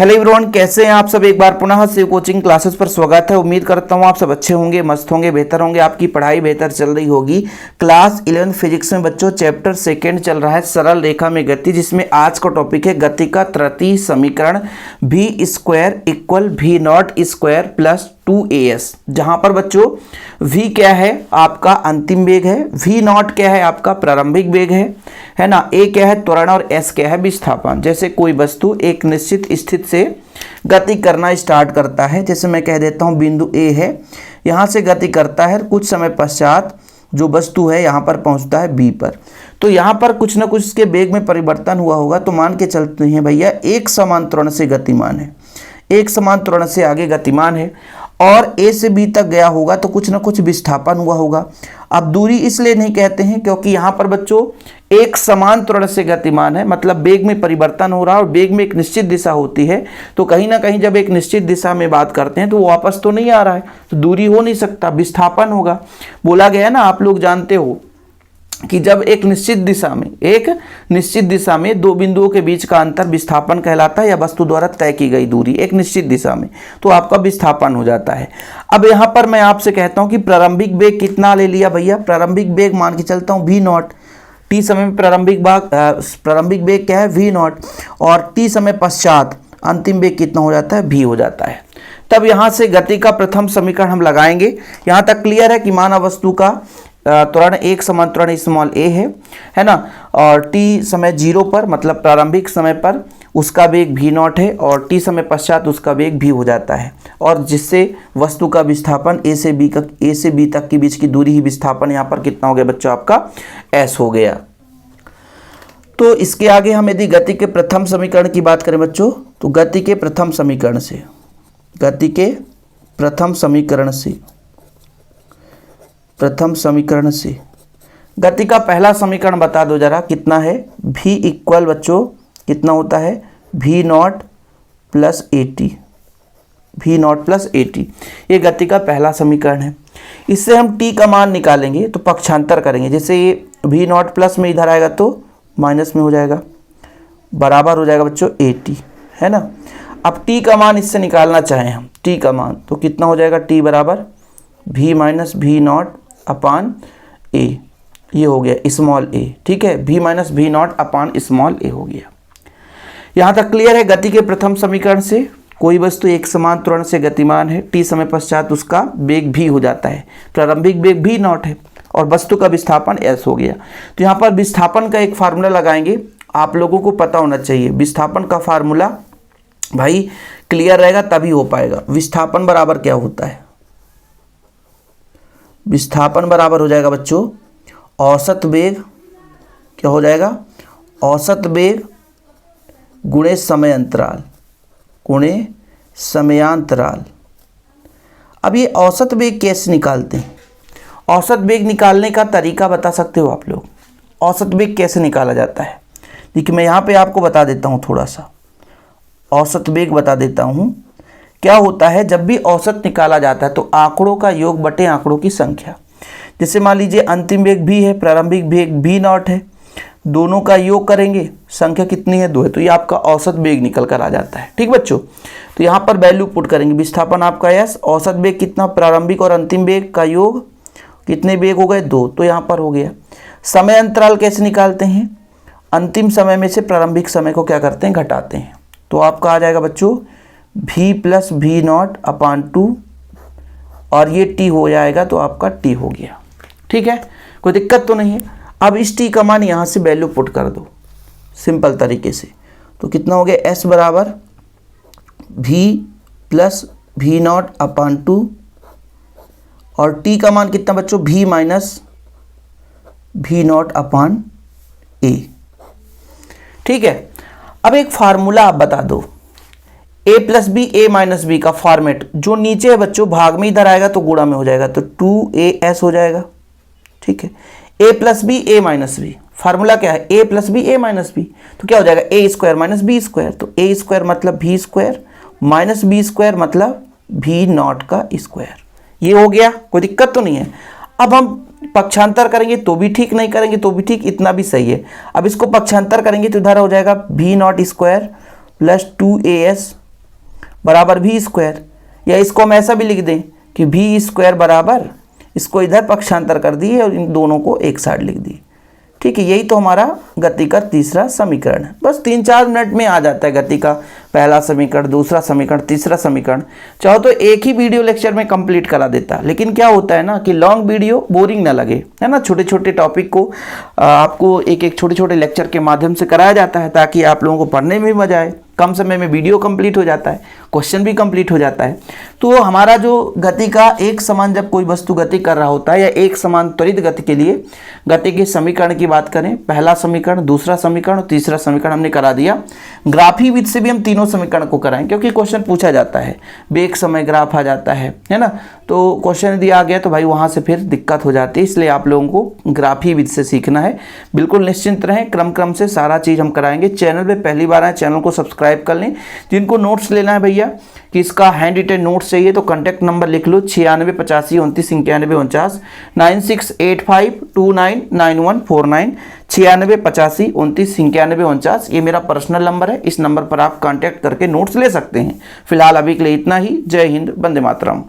Hello everyone, कैसे हैं आप सब। एक बार पुनः शिव कोचिंग क्लासेस पर स्वागत है। उम्मीद करता हूं आप सब अच्छे होंगे, मस्त होंगे, बेहतर होंगे, आपकी पढ़ाई बेहतर चल रही होगी। क्लास 11 फिजिक्स में बच्चों चैप्टर सेकंड चल रहा है सरल रेखा में गति, जिसमें आज का टॉपिक है गति का तृतीय समीकरण v square equal v not square plus 2as। जहां पर बच्चों v क्या है आपका अंतिम वेग है, v नॉट क्या है आपका प्रारंभिक वेग है ना, a क्या है त्वरण और s क्या है विस्थापन। जैसे कोई वस्तु एक निश्चित स्थिति से गति करना स्टार्ट करता है, जैसे मैं कह देता हूं बिंदु a है, यहां से गति करता है, कुछ समय पश्चात जो वस्तु है यहां पर पहुंचता है b पर, तो यहां पर कुछ ना कुछ इसके वेग में परिवर्तन हुआ होगा। तो मान के चलते हैं भैया एक समान त्वरण से गतिमान है, एक समान त्वरण से आगे गतिमान है और a से b तक गया होगा, तो कुछ ना कुछ विस्थापन हुआ होगा। अब दूरी इसलिए नहीं कहते हैं क्योंकि यहाँ पर बच्चों एक समान त्वरण से गतिमान है, मतलब वेग में परिवर्तन हो रहा है और वेग में एक निश्चित दिशा होती है। तो कहीं ना कहीं जब एक निश्चित दिशा में बात करते हैं तो वो वापस तो नहीं आ रहा है, तो दूरी हो नहीं सकता, विस्थापन होगा। बोला गया ना, आप लोग जानते हो कि जब एक निश्चित दिशा में दो बिंदुओं के बीच का अंतर विस्थापन कहलाता है, या वस्तु द्वारा तय की गई दूरी एक निश्चित दिशा में, तो आपका विस्थापन हो जाता है। अब यहाँ पर मैं आपसे कहता हूँ कि प्रारंभिक वेग कितना ले लिया भैया, प्रारंभिक वेग मान के चलता हूँ v नॉट, t समय में प्रारंभिक वेग क्या है v नॉट, और t समय पश्चात अंतिम वेग कितना हो जाता है v हो जाता है। तब यहाँ से गति का प्रथम समीकरण हम लगाएंगे। यहाँ तक क्लियर है कि माना वस्तु का त्वरण एक समान त्वरण स्मॉल a है ना, और t समय 0 पर मतलब प्रारंभिक समय पर उसका वेग v नॉट है और t समय पश्चात उसका वेग v हो जाता है, और जिससे वस्तु का विस्थापन a से b तक के बीच की दूरी ही विस्थापन यहाँ पर कितना हो गया बच्चों आपका s हो गया। तो इसके आगे हम यदि गति के प्रथम समीकरण की बात करें बच्चों, तो गति के प्रथम समीकरण से गति का पहला समीकरण बता दो जरा, कितना है v इक्वल बच्चों कितना होता है v not plus A T, ये गति का पहला समीकरण है। इससे हम t का मान निकालेंगे तो पक्षांतर करेंगे, जैसे ये v नॉट प्लस में इधर आएगा तो माइनस में हो जाएगा, बराबर हो जाएगा बच्चों ए टी, है ना। अब t का मान इससे निकालना चाहें हम, t का मान तो कितना हो जाएगा, t बराबर v minus v not upon a, ये हो गया स्मॉल a, ठीक है, v minus v not upon small a हो गया। यहाँ तक क्लियर है। गति के प्रथम समीकरण से कोई वस्तु एक समान त्वरण से गतिमान है, t समय पश्चात उसका वेग v हो जाता है, प्रारंभिक वेग v नॉट है और वस्तु का विस्थापन s हो गया। तो यहाँ पर विस्थापन का एक फार्मूला लगाएंगे, आप लोगों को पता होना चाहिए विस्थापन का फार्मूला भाई, क्लियर रहेगा तभी हो पाएगा। विस्थापन बराबर क्या होता है, विस्थापन बराबर हो जाएगा बच्चों औसत वेग, क्या हो जाएगा, औसत वेग गुणे समयांतराल। अब ये औसत वेग कैसे निकालते हैं, औसत वेग निकालने का तरीका बता सकते हो आप लोग, औसत वेग कैसे निकाला जाता है। देखिए मैं यहाँ पे आपको बता देता हूँ, थोड़ा सा औसत वेग बता देता हूँ। क्या होता है जब भी औसत निकाला जाता है तो आंकड़ों का योग बटे आंकड़ों की संख्या। जैसे मान लीजिए अंतिम वेग v है, प्रारंभिक वेग v नॉट है, दोनों का योग करेंगे, संख्या कितनी है 2 है, तो ये आपका औसत वेग निकल कर आ जाता है। ठीक बच्चों, तो यहाँ पर वैल्यू पुट करेंगे, विस्थापन आपका s, औसत वेग कितना, प्रारंभिक और अंतिम वेग का योग, कितने वेग हो गए 2, तो यहाँ पर हो गया। समय अंतराल कैसे निकालते हैं, अंतिम समय में से प्रारंभिक समय को क्या करते हैं, घटाते हैं, तो आपका आ जाएगा बच्चों v प्लस v नॉट अपान 2 और ये t हो जाएगा, तो आपका t हो गया। ठीक है, कोई दिक्कत तो नहीं है। अब इस t का मान यहाँ से वैल्यू पुट कर दो सिंपल तरीके से, तो कितना हो गया s बराबर v प्लस v नॉट अपान 2 और t का मान कितना बच्चों v minus v not upon a। ठीक है, अब एक फार्मूला आप बता दो, a plus B A minus B का फॉर्मेट जो नीचे है बच्चों, भाग में इधर आएगा तो गुणा में हो जाएगा, तो 2as हो जाएगा। ठीक है, a plus B A minus B, formula क्या है a plus B A minus B, तो क्या हो जाएगा a square minus B square, तो a स्क्वायर मतलब v square minus B square मतलब v नॉट का स्क्वायर, ये हो गया, कोई दिक्कत तो नहीं है। अब हम पक्षांतर करेंगे तो भी ठीक, नहीं करेंगे तो भी ठीक, इतना भी सही है। अब इसको पक्षांतर करेंगे तो इधर हो जाएगा v not square plus 2as बराबर भी स्क्वायर, या इसको हम ऐसा भी लिख दें कि भी स्क्वायर बराबर, इसको इधर पक्षांतर कर दिए और इन दोनों को एक साइड लिख दी। ठीक है, यही तो हमारा गति का तीसरा समीकरण है। बस 3-4 मिनट में आ जाता है गति का पहला समीकरण, दूसरा समीकरण, तीसरा समीकरण। चाहो तो एक ही वीडियो लेक्चर में कंप्लीट करा देता, लेकिन क्या होता है ना कि लॉन्ग वीडियो बोरिंग ना लगे, है ना। छोटे छोटे टॉपिक को आपको एक एक छोटे छोटे लेक्चर के माध्यम से कराया जाता है ताकि आप लोगों को पढ़ने में भी मजा आए। कम समय में वीडियो कंप्लीट हो जाता है, क्वेश्चन भी कंप्लीट हो जाता है। तो हमारा जो गति का एक समान, जब कोई वस्तु गति कर रहा होता है या एक समान त्वरित गति के लिए गति के समीकरण की बात करें, पहला समीकरण, दूसरा समीकरण और तीसरा समीकरण हमने करा दिया। ग्राफी विधि से भी हम तीनों समीकरण को कराएं, क्योंकि क्वेश्चन पूछा जाता है, बेग समय ग्राफ आ जाता है ना। तो क्वेश्चन दिया आ गया तो भाई वहाँ से फिर दिक्कत हो जाती है, इसलिए आप लोगों को ग्राफी विधि से सीखना है। बिल्कुल निश्चिंत रहें, क्रम से सारा चीज़ हम कराएंगे। चैनल पे पहली बार आए, चैनल को सब्सक्राइब कर लें। जिनको नोट्स लेना है भैया कि इसका हैंड रिटेन नोट्स चाहिए तो कॉन्टैक्ट नंबर लिख लो 96 85 29 91 49, 9685299149, 96 85 29 91 49। ये मेरा पर्सनल नंबर है, इस नंबर पर आप कॉन्टैक्ट करके नोट्स ले सकते हैं। फिलहाल अभी के लिए इतना ही। जय हिंद, वंदे मातरम।